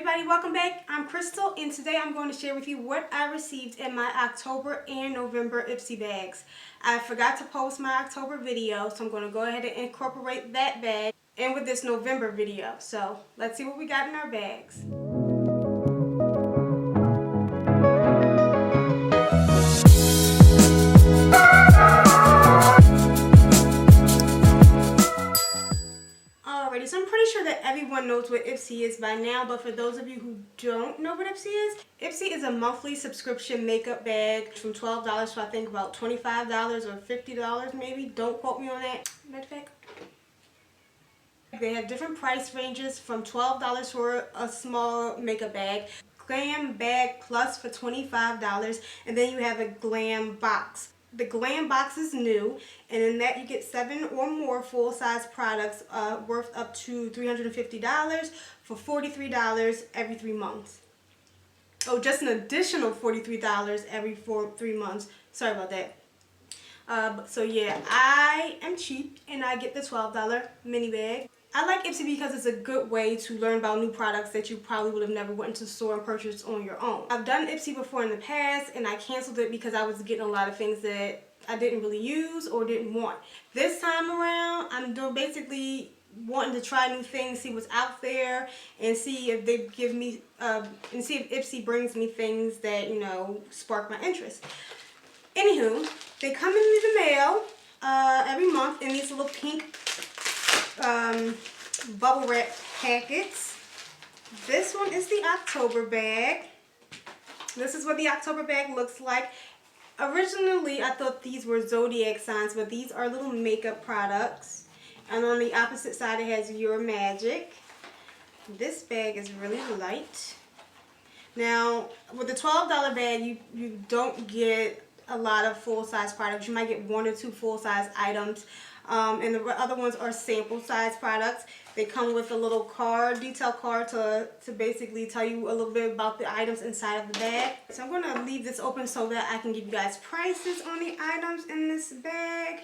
everybody, welcome back. I'm Crystal and today I'm going to share with you what I received in my October and November Ipsy bags. I forgot to post my October video, so I'm going to go ahead and incorporate that bag in with this November video. So let's see what we got in our bags. Alrighty, so I'm pretty sure that everyone knows what Ipsy is by now, but for those of you who don't know what Ipsy is a monthly subscription makeup bag from $12 to I think about $25 or $50 maybe. Don't quote me on that. Matter of fact, they have different price ranges from $12 for a small makeup bag, Glam Bag Plus for $25, and then you have a Glam Box. The Glam Box is new, and in that you get 7 or more full-size products worth up to $350 for $43 every 3 months. Oh, just an additional $43 every 3 months. Sorry about that. So yeah, I am cheap, and I get the $12 mini bag. I like Ipsy because it's a good way to learn about new products that you probably would have never went into the store and purchased on your own. I've done Ipsy before in the past and I canceled it because I was getting a lot of things that I didn't really use or didn't want. This time around, I'm basically wanting to try new things, see what's out there, and see if they give me, and see if Ipsy brings me things that, you know, spark my interest. Anywho, they come in the mail every month in these little pink bubble wrap packets. This one is the October bag. This is what the October bag looks like. Originally, I thought these were zodiac signs, but these are little makeup products. And on the opposite side, it has Your Magic. This bag is really light. Now, with the $12 bag, you don't get a lot of full-size products. You might get 1 or 2 full-size items. And the other ones are sample size products. They come with a little card, detail card to basically tell you a little bit about the items inside of the bag. So I'm going to leave this open so that I can give you guys prices on the items in this bag.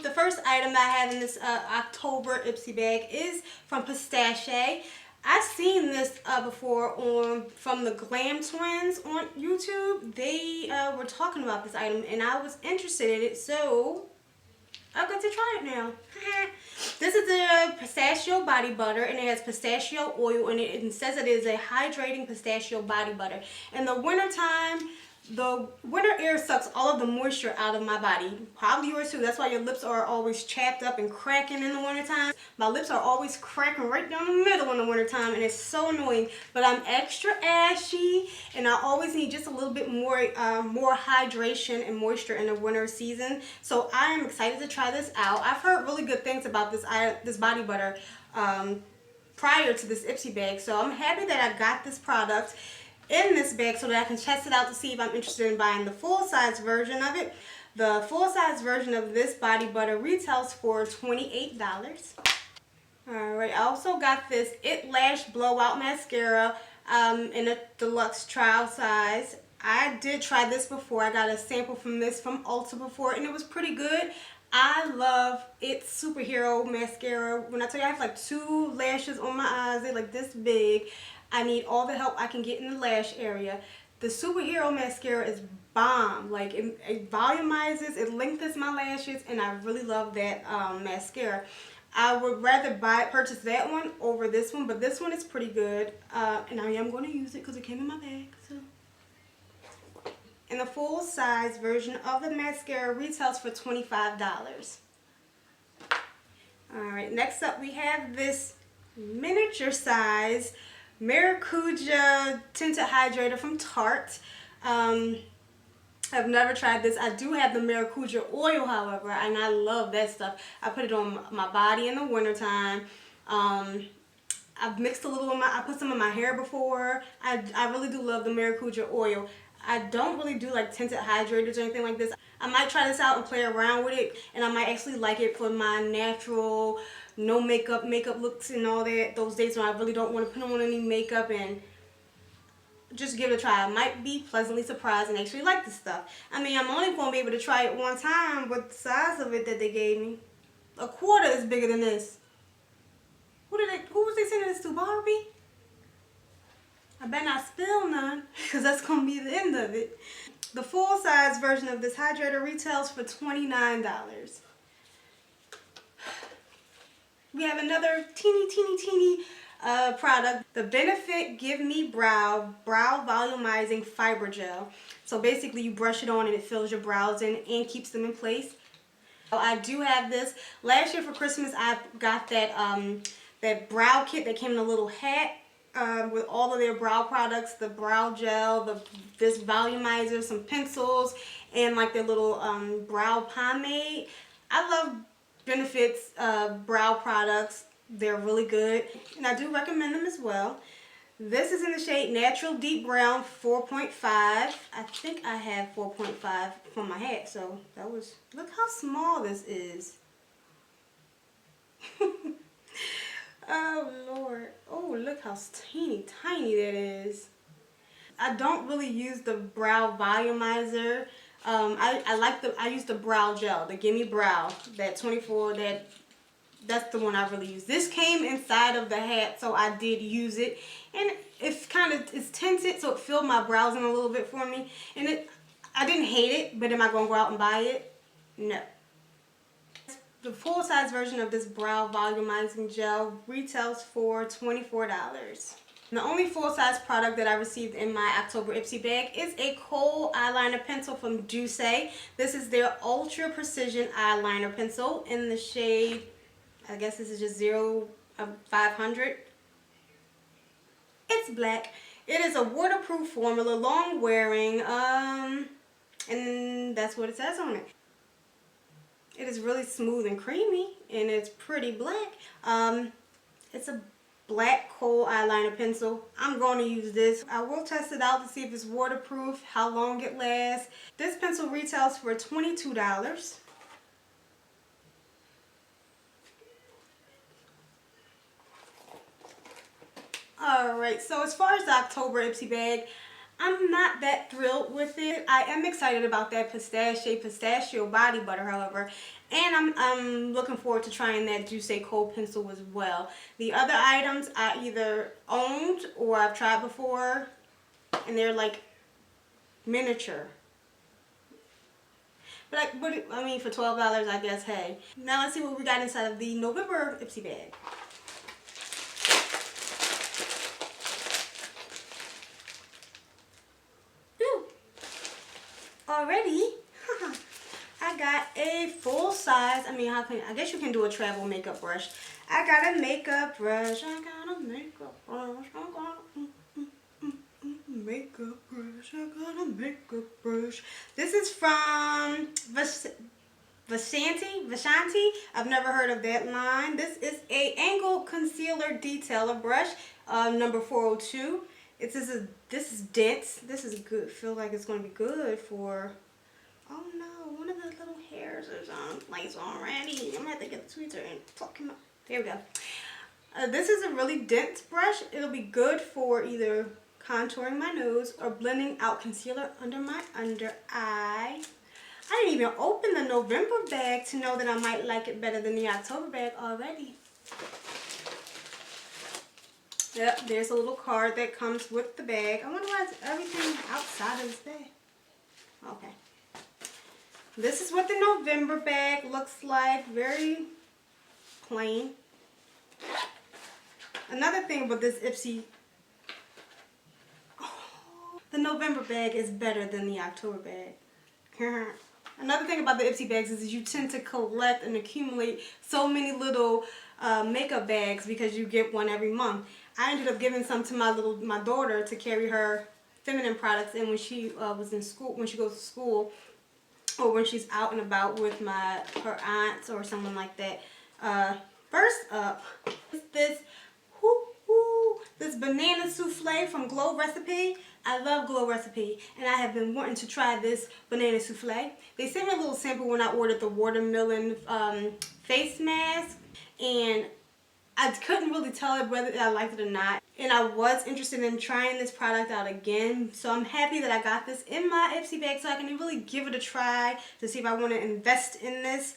The first item that I have in this October Ipsy bag is from Pistachio. I've seen this before from the Glam Twins on YouTube. They were talking about this item and I was interested in it, so I got to try it now. This is the pistachio body butter, and it has pistachio oil in it, and it says it is a hydrating pistachio body butter. In the wintertime, the winter air sucks all of the moisture out of my body. Probably yours too. That's why your lips are always chapped up and cracking in the wintertime. My lips are always cracking right down the middle in the wintertime, and it's so annoying. But I'm extra ashy, and I always need just a little bit more hydration and moisture in the winter season. So I am excited to try this out. I've heard really good things about this body butter prior to this Ipsy bag, so I'm happy that I got this product in this bag so that I can test it out to see if I'm interested in buying the full-size version of it. The full-size version of this body butter retails for $28. Alright, I also got this It Lash Blowout Mascara in a deluxe trial size. I did try this before. I got a sample from this from Ulta before, and it was pretty good. I love It's Superhero Mascara. When I tell you I have like 2 lashes on my eyes, they're like this big. I need all the help I can get in the lash area. The Superhero Mascara is bomb. Like, it volumizes, it lengthens my lashes, and I really love that mascara. I would rather purchase that one over this one, but this one is pretty good. And I am going to use it because it came in my bag. So. And the full-size version of the mascara retails for $25. Alright, next up we have this miniature size Maracuja Tinted Hydrator from Tarte. I've never tried this. I do have the Maracuja oil, however, and I love that stuff. I put it on my body in the wintertime. I've mixed a little I put some in my hair before. I really do love the Maracuja oil. I don't really do like tinted hydrators or anything like this. I might try this out and play around with it, and I might actually like it for my natural, no makeup looks and all that. Those days when I really don't want to put on any makeup and just give it a try. I might be pleasantly surprised and actually like this stuff. I mean, I'm only going to be able to try it one time with the size of it that they gave me. A quarter is bigger than this. Who was they sending this to? Barbie? better not spill none because that's going to be the end of it. The full-size version of this hydrator retails for $29. We have another teeny product, the Benefit Give Me Brow Volumizing Fiber Gel. So basically you brush it on and it fills your brows in and keeps them in place. I do have this. Last year for Christmas I got that that brow kit that came in a little hat with all of their brow products, the brow gel, this volumizer, some pencils, and like their little brow pomade. I love Benefit's brow products. They're really good and I do recommend them as well. This is in the shade Natural Deep Brown 4.5. I think I have 4.5 from my hat, so that was, look how small this is. Oh Lord. Oh, look how teeny tiny that is. I don't really use the brow volumizer. I use the brow gel, the Gimme Brow, that 24, that's the one I really use. This came inside of the hat, so I did use it. And it's tinted, so it filled my brows in a little bit for me. And I didn't hate it, but am I going to go out and buy it? No. The full-size version of this brow volumizing gel retails for $24. The only full-size product that I received in my October Ipsy bag is a kohl eyeliner pencil from Douce. This is their Ultra Precision Eyeliner Pencil in the shade, I guess this is just 0 of 500. It's black. It is a waterproof formula, long wearing, and that's what it says on it. It is really smooth and creamy, and it's pretty black. It's a black kohl eyeliner pencil. I'm going to use this. I will test it out to see if it's waterproof, how long it lasts. This pencil retails for $22. Alright, so as far as the October Ipsy bag, I'm not that thrilled with it. I am excited about that pistachio body butter, however, and I'm looking forward to trying that Douce Kohl pencil as well. The other items I either owned or I've tried before, and they're like miniature. But I mean, for $12, I guess, hey. Now let's see what we got inside of the November Ipsy bag. Already, I got a full size. I mean, I guess you can do a travel makeup brush. I got a makeup brush. I got a makeup brush. I got a makeup brush. I got a makeup brush. This is from Vishanti. I've never heard of that line. This is a angle concealer detailer brush, number 402. This is dense. This is good. Feel like it's going to be good for. Oh no, one of the little hairs is on place already. I'm gonna have to get the tweezer and pluck him up. There we go. This is a really dense brush. It'll be good for either contouring my nose or blending out concealer under my under eye. I didn't even open the November bag to know that I might like it better than the October bag already. Yep, there's a little card that comes with the bag. I wonder why it's everything outside of this bag. Okay. This is what the November bag looks like. Very plain. Another thing about this Ipsy, the November bag is better than the October bag. Another thing about the Ipsy bags is you tend to collect and accumulate so many little makeup bags because you get one every month. I ended up giving some to my daughter to carry her feminine products in when she was in school, when she goes to school, or when she's out and about with her aunts or someone like that. First up is this banana souffle from Glow Recipe. I love Glow Recipe, and I have been wanting to try this banana souffle. They sent me a little sample when I ordered the watermelon face mask, and I couldn't really tell whether I liked it or not. And I was interested in trying this product out again, so I'm happy that I got this in my Ipsy bag so I can really give it a try to see if I want to invest in this.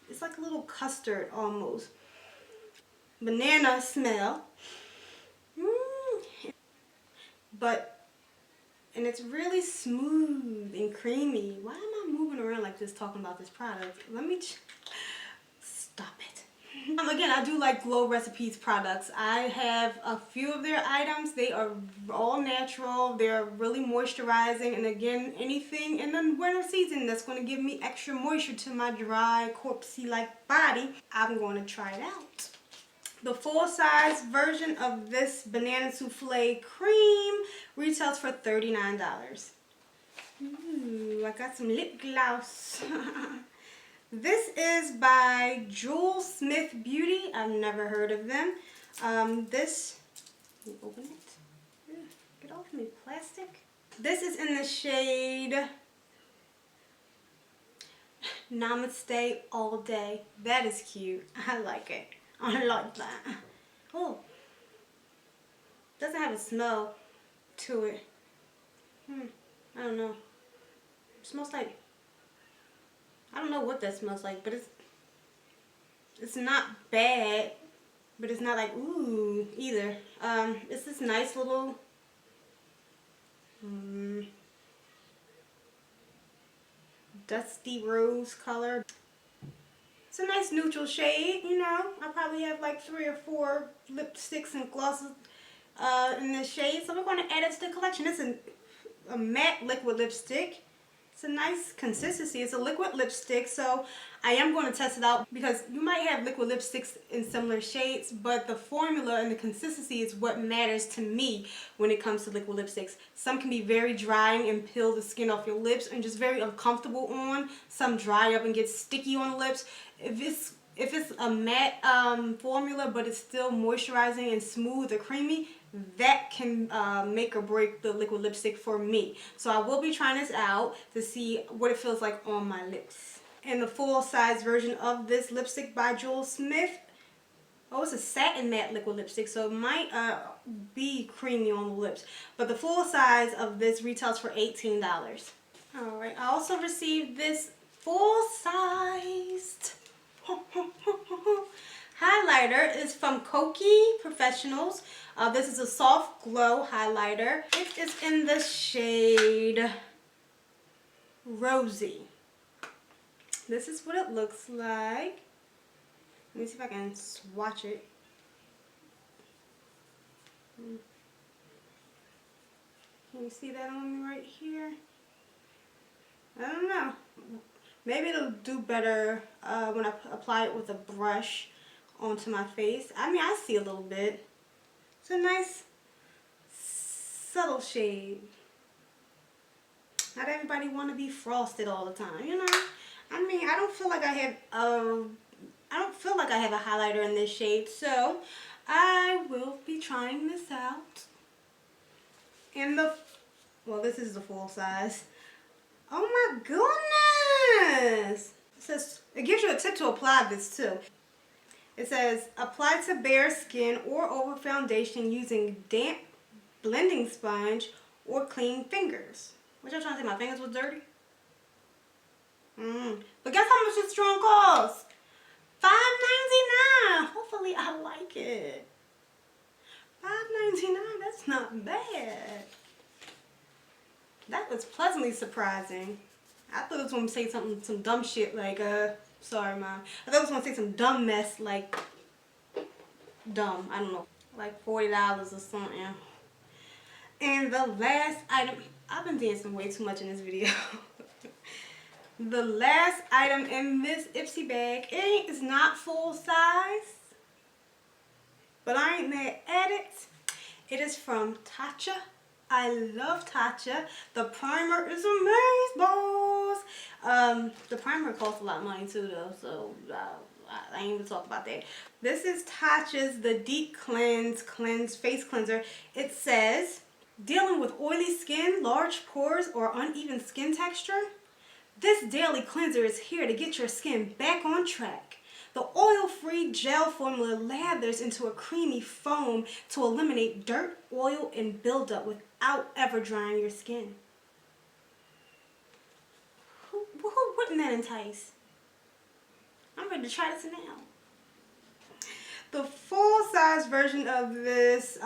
It's like a little custard almost. Banana smell. and it's really smooth and creamy. Why am I moving around like this talking about this product? Let me stop it. Again, I do like Glow Recipes products. I have a few of their items. They are all natural. They're really moisturizing. And again, anything in the winter season that's going to give me extra moisture to my dry, corpsey-like body, I'm going to try it out. The full-size version of this banana souffle cream retails for $39. Ooh, I got some lip gloss. This is by Jewel Smith Beauty. I've never heard of them. This, let me open it. Get off me, plastic. This is in the shade Namaste All Day. That is cute. I like it. I like that. Oh, doesn't have a smell to it. I don't know. It smells like, I don't know what that smells like, but it's not bad, but it's not like ooh either. It's this nice little dusty rose color. It's a nice neutral shade, you know. I probably have like 3 or 4 lipsticks and glosses in this shade, so we're going to add it to the collection. It's a matte liquid lipstick. It's a nice consistency. It's a liquid lipstick, so I am going to test it out because you might have liquid lipsticks in similar shades, but the formula and the consistency is what matters to me when it comes to liquid lipsticks. Some can be very drying and peel the skin off your lips and just very uncomfortable on. Some dry up and get sticky on the lips. If it's a matte formula but it's still moisturizing and smooth or creamy, that can make or break the liquid lipstick for me. So I will be trying this out to see what it feels like on my lips. And the full size version of this lipstick by Jewel Smith, oh, it's a satin matte liquid lipstick, so it might be creamy on the lips. But the full size of this retails for $18. Alright, I also received this full sized highlighter. Is from Koki Professionals. This is a soft glow highlighter. It is in the shade Rosy. This is what it looks like. Let me see if I can swatch it. Can you see that on me right here? I don't know. Maybe it'll do better when I apply it with a brush onto my face. I mean, I see a little bit. It's a nice subtle shade. Not everybody want to be frosted all the time, you know. I mean, I don't feel like I have a highlighter in this shade, so I will be trying this out. And well, this is the full size. Oh my goodness! It says it gives you a tip to apply this too. It says apply to bare skin or over foundation using damp blending sponge or clean fingers. What y'all trying to say? My fingers was dirty? But guess how much this strong costs? $5.99. Hopefully I like it. $5.99. That's not bad. That was pleasantly surprising. I thought it was going to say some dumb shit like, sorry mom. I thought it was going to say some dumb mess like, dumb, I don't know, like $40 or something. And the last item, I've been dancing way too much in this video. The last item in this Ipsy bag, it is not full size, but I ain't mad at it. It is from Tatcha. I love Tatcha. The primer is amazing. The primer costs a lot of money too though, so I ain't even talk about that. This is Tatcha's The Deep Cleanse Face Cleanser. It says, dealing with oily skin, large pores, or uneven skin texture? This daily cleanser is here to get your skin back on track. The oil-free gel formula lathers into a creamy foam to eliminate dirt, oil, and buildup without ever drying your skin. Who wouldn't that entice? I'm ready to try this now. The full-size version of this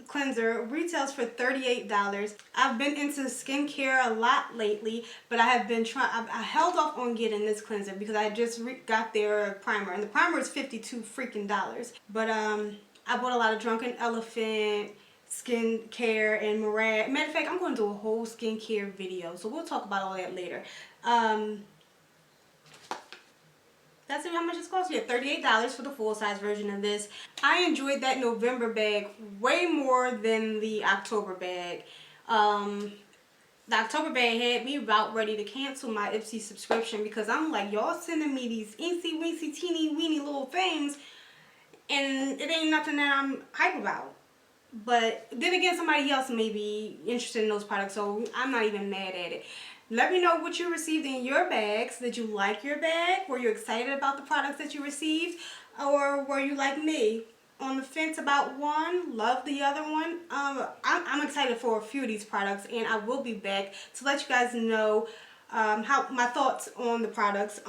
cleanser retails for $38. I've been into skincare a lot lately, but I have been I held off on getting this cleanser because I just got their primer, and the primer is $52 freaking dollars. But I bought a lot of Drunken Elephant skincare and Murad. Matter of fact, I'm going to do a whole skincare video, so we'll talk about all that later. That's how much it's cost. Yeah, $38 for the full-size version of this. I enjoyed that November bag way more than the October bag. The October bag had me about ready to cancel my Ipsy subscription because I'm like, y'all sending me these eensy weensy teeny weeny little things and it ain't nothing that I'm hype about. But then again, somebody else may be interested in those products, so I'm not even mad at it. Let me know what you received in your bags. Did you like your bag? Were you excited about the products that you received? Or were you like me, on the fence about one, love the other one? I'm excited for a few of these products, and I will be back to let you guys know how my thoughts on the products.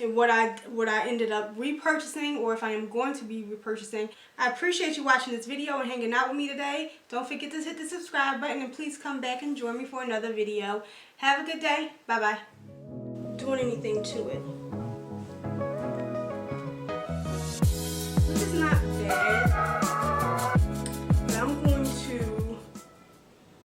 And what I ended up repurchasing, or if I am going to be repurchasing. I appreciate you watching this video and hanging out with me today. Don't forget to hit the subscribe button, and please come back and join me for another video. Have a good day. Bye bye. Doing anything to it.